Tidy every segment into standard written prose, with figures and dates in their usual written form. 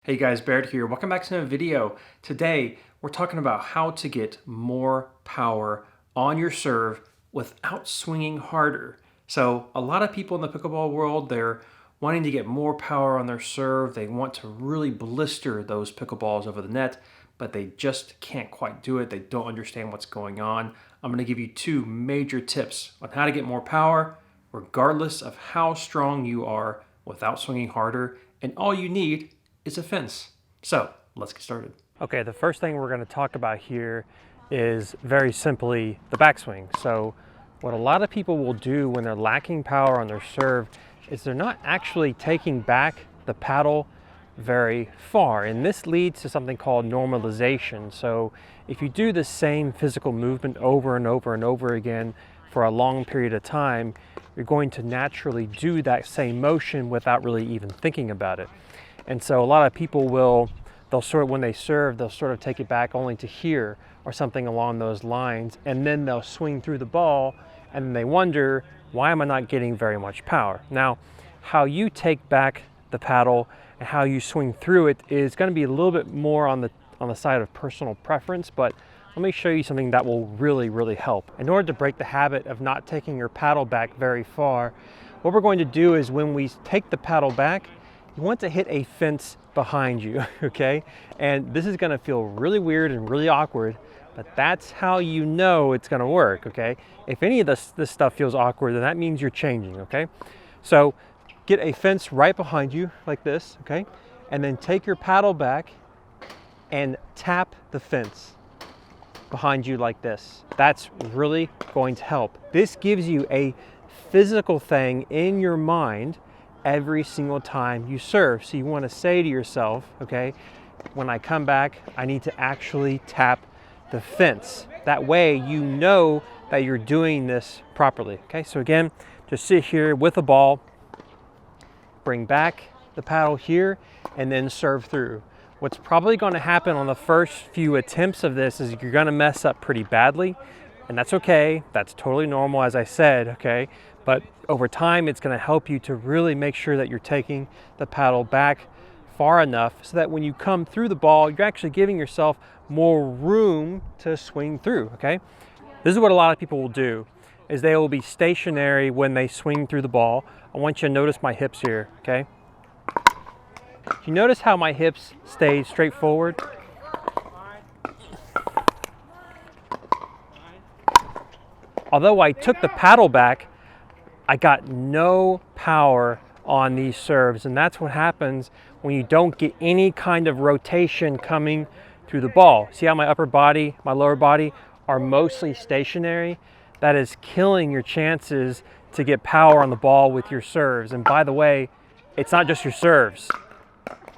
Hey guys, Baird here. Welcome back to another video. Today, we're talking about how to get more power on your serve without swinging harder. So a lot of people in the pickleball world, they're wanting to get more power on their serve. They want to really blister those pickleballs over the net, but they just can't quite do it. They don't understand what's going on. I'm going to give you two major tips on how to get more power, regardless of how strong you are without swinging harder. And all you need is a fence. So let's get started. Okay, the first thing we're going to talk about here is very simply the backswing. So what a lot of people will do when they're lacking power on their serve is they're not actually taking back the paddle very far, and this leads to something called normalization. So if you do the same physical movement over and over and over again for a long period of time, you're going to naturally do that same motion without really even thinking about it. And so a lot of people they'll sort of, when they serve, they'll sort of take it back only to here or something along those lines, and then they'll swing through the ball and then they wonder, why am I not getting very much power? Now, how you take back the paddle and how you swing through it is going to be a little bit more on the side of personal preference, but let me show you something that will really help. In order to break the habit of not taking your paddle back very far, what we're going to do is when we take the paddle back, you want to hit a fence behind you, okay? And this is gonna feel really weird and really awkward, but that's how you know it's gonna work, okay? If any of this stuff feels awkward, then that means you're changing, okay? So get a fence right behind you like this, okay? And then take your paddle back and tap the fence behind you like this. That's really going to help. This gives you a physical thing in your mind every single time you serve. So you want to say to yourself, okay, when I come back, I need to actually tap the fence. That way you know that you're doing this properly. Okay, so again, just sit here with a ball, bring back the paddle here, and then serve through. What's probably going to happen on the first few attempts of this is you're going to mess up pretty badly, and that's okay. That's totally normal, as I said, okay? But over time, it's going to help you to really make sure that you're taking the paddle back far enough so that when you come through the ball, you're actually giving yourself more room to swing through, okay? This is what a lot of people will do, is they will be stationary when they swing through the ball. I want you to notice my hips here, okay? You notice how my hips stay straight forward? Although I took the paddle back, I got no power on these serves, and that's what happens when you don't get any kind of rotation coming through the ball. See how my upper body, my lower body are mostly stationary? That is killing your chances to get power on the ball with your serves. And by the way, it's not just your serves,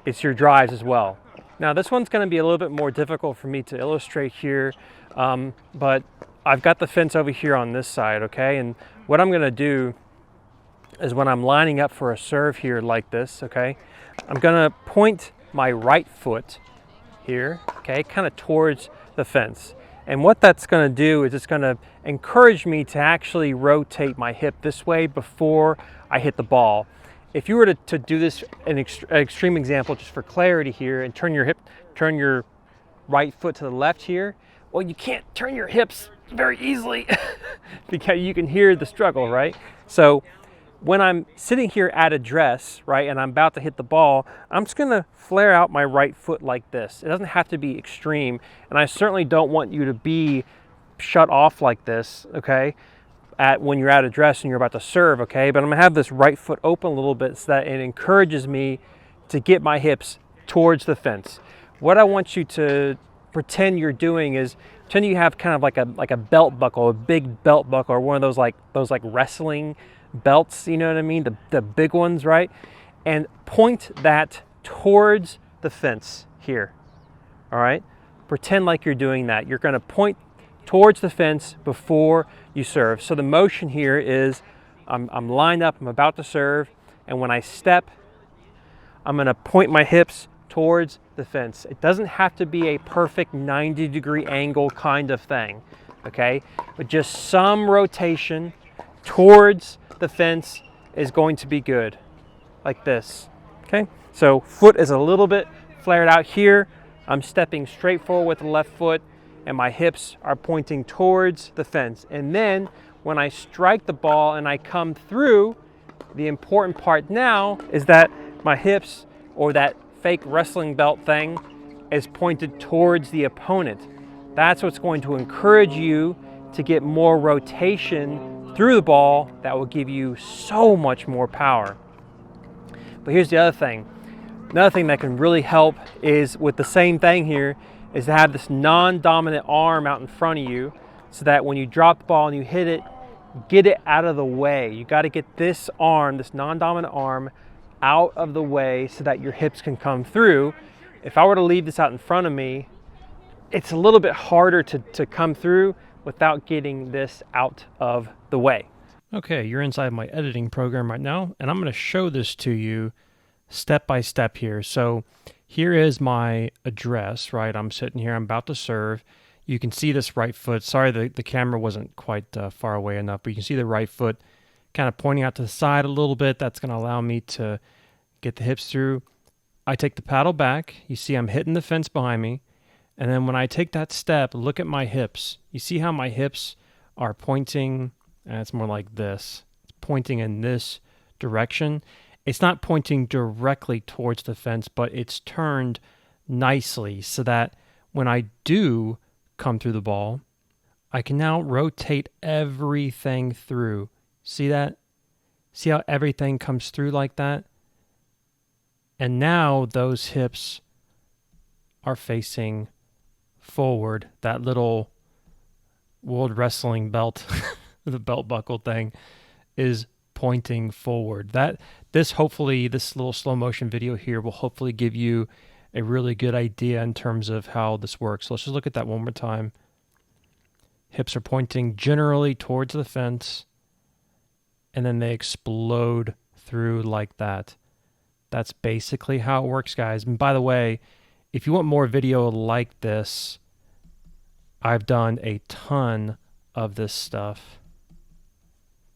it's your drives as well. Now this one's going to be a little bit more difficult for me to illustrate here, but I've got the fence over here on this side, okay? And what I'm going to do is when I'm lining up for a serve here like this, okay, I'm going to point my right foot here, okay, kind of towards the fence. And what that's going to do is it's going to encourage me to actually rotate my hip this way before I hit the ball. If you were to do this, an extreme example just for clarity here, and turn your right foot to the left here, well, you can't turn your hips very easily because you can hear the struggle, right? So when I'm sitting here at address, right, and I'm about to hit the ball, I'm just gonna flare out my right foot like this. It doesn't have to be extreme, and I certainly don't want you to be shut off like this, okay, when you're at address and you're about to serve, okay? But I'm gonna have this right foot open a little bit so that it encourages me to get my hips towards the fence. What I want you to pretend you're doing is pretend you have kind of like a belt buckle, a big belt buckle, or one of those like wrestling belts, you know what I mean? The big ones, right? And point that towards the fence here. All right? Pretend like you're doing that. You're going to point towards the fence before you serve. So the motion here is I'm lined up, I'm about to serve, and when I step, I'm going to point my hips towards the fence. It doesn't have to be a perfect 90-degree angle kind of thing, okay? But just some rotation towards the fence is going to be good, like this, okay? So foot is a little bit flared out here. I'm stepping straight forward with the left foot and my hips are pointing towards the fence. And then when I strike the ball and I come through, the important part now is that my hips, or that fake wrestling belt thing, is pointed towards the opponent. That's what's going to encourage you to get more rotation through the ball. That will give you so much more power. But here's the other thing. Another thing that can really help is with the same thing here, is to have this non-dominant arm out in front of you so that when you drop the ball and you hit it, get it out of the way. You got to get this arm, this non-dominant arm, out of the way so that your hips can come through. If I were to leave this out in front of me, it's a little bit harder to come through without getting this out of the way. Okay, you're inside my editing program right now, and I'm going to show this to you step by step here. So here is my address, right? I'm sitting here, I'm about to serve. You can see this right foot. Sorry, the camera wasn't quite far away enough, but you can see the right foot kind of pointing out to the side a little bit. That's going to allow me to get the hips through. I take the paddle back. You see I'm hitting the fence behind me. And then when I take that step, look at my hips. You see how my hips are pointing, and it's more like this. It's pointing in this direction. It's not pointing directly towards the fence, but it's turned nicely so that when I do come through the ball, I can now rotate everything through. See that? See how everything comes through like that? And now those hips are facing forward. That little World Wrestling belt, the belt buckle thing, is pointing forward. This little slow motion video here will hopefully give you a really good idea in terms of how this works. So let's just look at that one more time. Hips are pointing generally towards the fence, and then they explode through like that. That's basically how it works, guys. And by the way, if you want more video like this, I've done a ton of this stuff.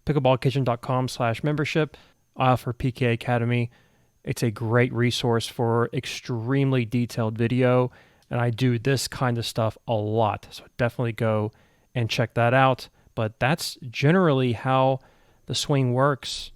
Pickleballkitchen.com/membership. I offer PK Academy. It's a great resource for extremely detailed video, and I do this kind of stuff a lot. So definitely go and check that out. But that's generally how the swing works.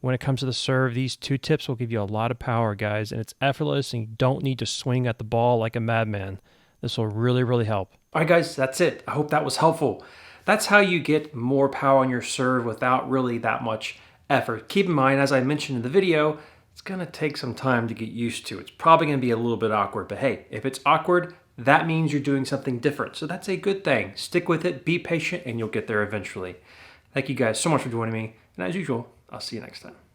When it comes to the serve, these 2 tips will give you a lot of power, guys, and it's effortless, and you don't need to swing at the ball like a madman. This will really, really help. All right, guys, that's it. I hope that was helpful. That's how you get more power on your serve without really that much effort. Keep in mind, as I mentioned in the video, it's going to take some time to get used to. It's probably going to be a little bit awkward, but hey, if it's awkward, that means you're doing something different. So that's a good thing. Stick with it, be patient, and you'll get there eventually. Thank you guys so much for joining me. And as usual, I'll see you next time.